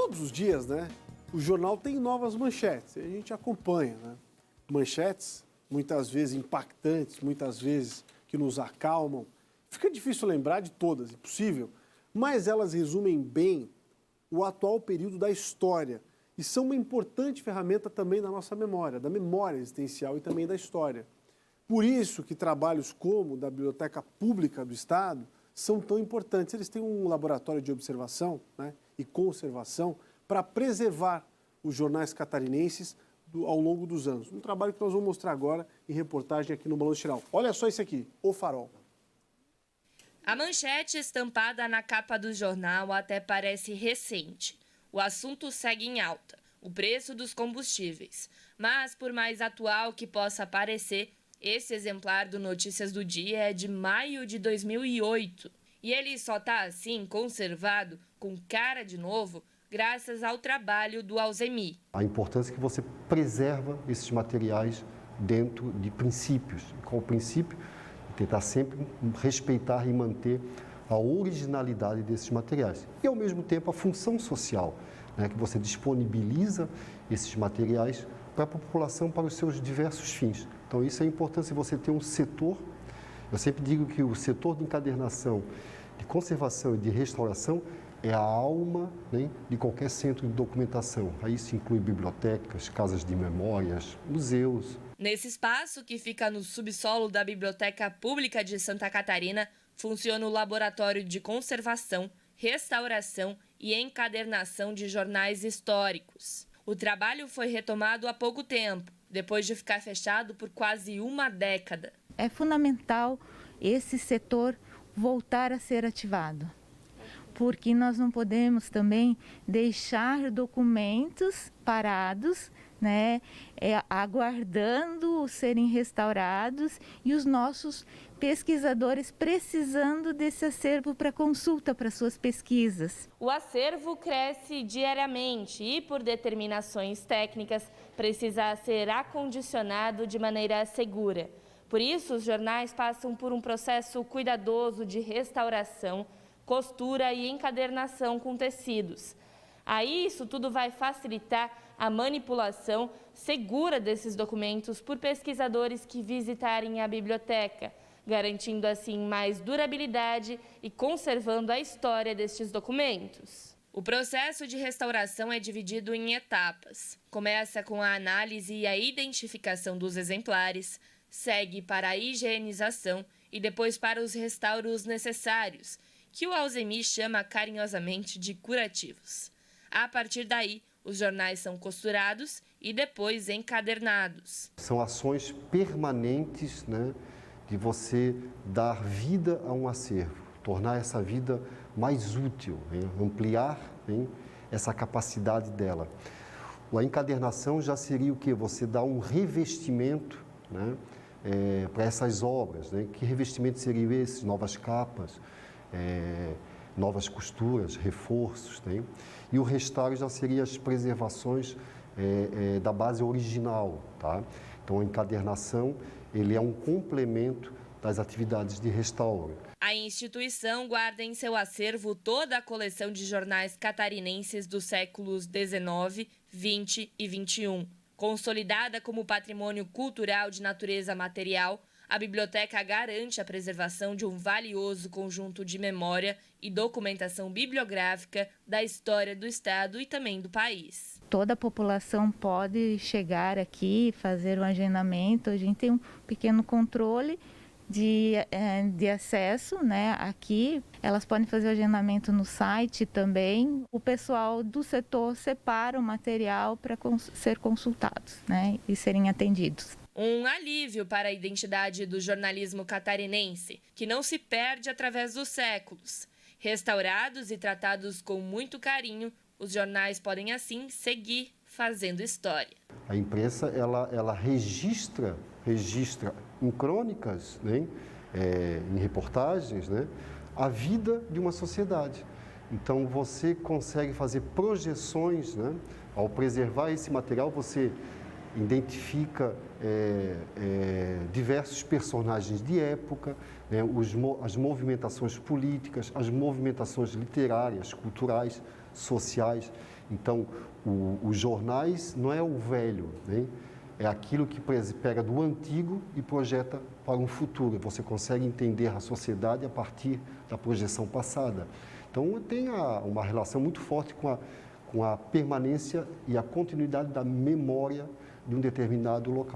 Todos os dias, né? O jornal tem novas manchetes, e a gente acompanha, né? Manchetes, muitas vezes impactantes, muitas vezes que nos acalmam. Fica difícil lembrar de todas, impossível, mas elas resumem bem o atual período da história e são uma importante ferramenta também da nossa memória, da memória existencial e também da história. Por isso que trabalhos como o da Biblioteca Pública do Estado são tão importantes. Eles têm um laboratório de observação, né, e conservação para preservar os jornais catarinenses ao longo dos anos. Um trabalho que nós vamos mostrar agora em reportagem aqui no Balanço Geral. Olha só esse aqui, O Farol. A manchete estampada na capa do jornal até parece recente. O assunto segue em alta, o preço dos combustíveis. Mas, por mais atual que possa parecer, esse exemplar do Notícias do Dia é de maio de 2008. E ele só está assim, conservado, com cara de novo, graças ao trabalho do Alzemi. A importância é que você preserva esses materiais dentro de princípios. Qual o princípio? Tentar sempre respeitar e manter a originalidade desses materiais. E, ao mesmo tempo, a função social, né, que você disponibiliza esses materiais para a população, para os seus diversos fins. Então, isso é importante você ter um setor. Eu sempre digo que o setor de encadernação, de conservação e de restauração é a alma, né, de qualquer centro de documentação. Aí isso inclui bibliotecas, casas de memórias, museus. Nesse espaço, que fica no subsolo da Biblioteca Pública de Santa Catarina, funciona o Laboratório de Conservação, Restauração e Encadernação de Jornais Históricos. O trabalho foi retomado há pouco tempo, depois de ficar fechado por quase uma década. É fundamental esse setor voltar a ser ativado, porque nós não podemos também deixar documentos parados, né, aguardando serem restaurados e os nossos pesquisadores precisando desse acervo para consulta para suas pesquisas. O acervo cresce diariamente e, por determinações técnicas, precisa ser acondicionado de maneira segura. Por isso, os jornais passam por um processo cuidadoso de restauração, costura e encadernação com tecidos. Aí, isso tudo vai facilitar a manipulação segura desses documentos por pesquisadores que visitarem a biblioteca, garantindo assim mais durabilidade e conservando a história destes documentos. O processo de restauração é dividido em etapas. Começa com a análise e a identificação dos exemplares, segue para a higienização e depois para os restauros necessários, que o Alzemi chama carinhosamente de curativos. A partir daí, os jornais são costurados e depois encadernados. São ações permanentes, né, de você dar vida a um acervo, tornar essa vida mais útil, hein, ampliar, hein, essa capacidade dela. A encadernação já seria o quê? Você dá um revestimento, né, para essas obras, né? Que revestimento seriam esses? Novas capas, novas costuras, reforços, né? E o restauro já seria as preservações da base original, tá? Então, a encadernação, ele é um complemento das atividades de restauro. A instituição guarda em seu acervo toda a coleção de jornais catarinenses dos séculos XIX, XX e XXI. Consolidada como patrimônio cultural de natureza material, a biblioteca garante a preservação de um valioso conjunto de memória e documentação bibliográfica da história do Estado e também do país. Toda a população pode chegar aqui, fazer um agendamento. A gente tem um pequeno controle de acesso, né, aqui. Elas podem fazer o agendamento no site também. O pessoal do setor separa o material para ser consultados, né, e serem atendidos. Um alívio para a identidade do jornalismo catarinense, que não se perde através dos séculos. Restaurados e tratados com muito carinho, os jornais podem assim seguir fazendo história. A imprensa, ela registra em crônicas, né, em reportagens, né, a vida de uma sociedade. Então, você consegue fazer projeções, né, ao preservar esse material, você identifica diversos personagens de época, né, as movimentações políticas, as movimentações literárias, culturais, sociais. Então, os jornais não é o velho, né? É aquilo que pega do antigo e projeta para um futuro. Você consegue entender a sociedade a partir da projeção passada. Então, tem uma relação muito forte com a permanência e a continuidade da memória de um determinado local.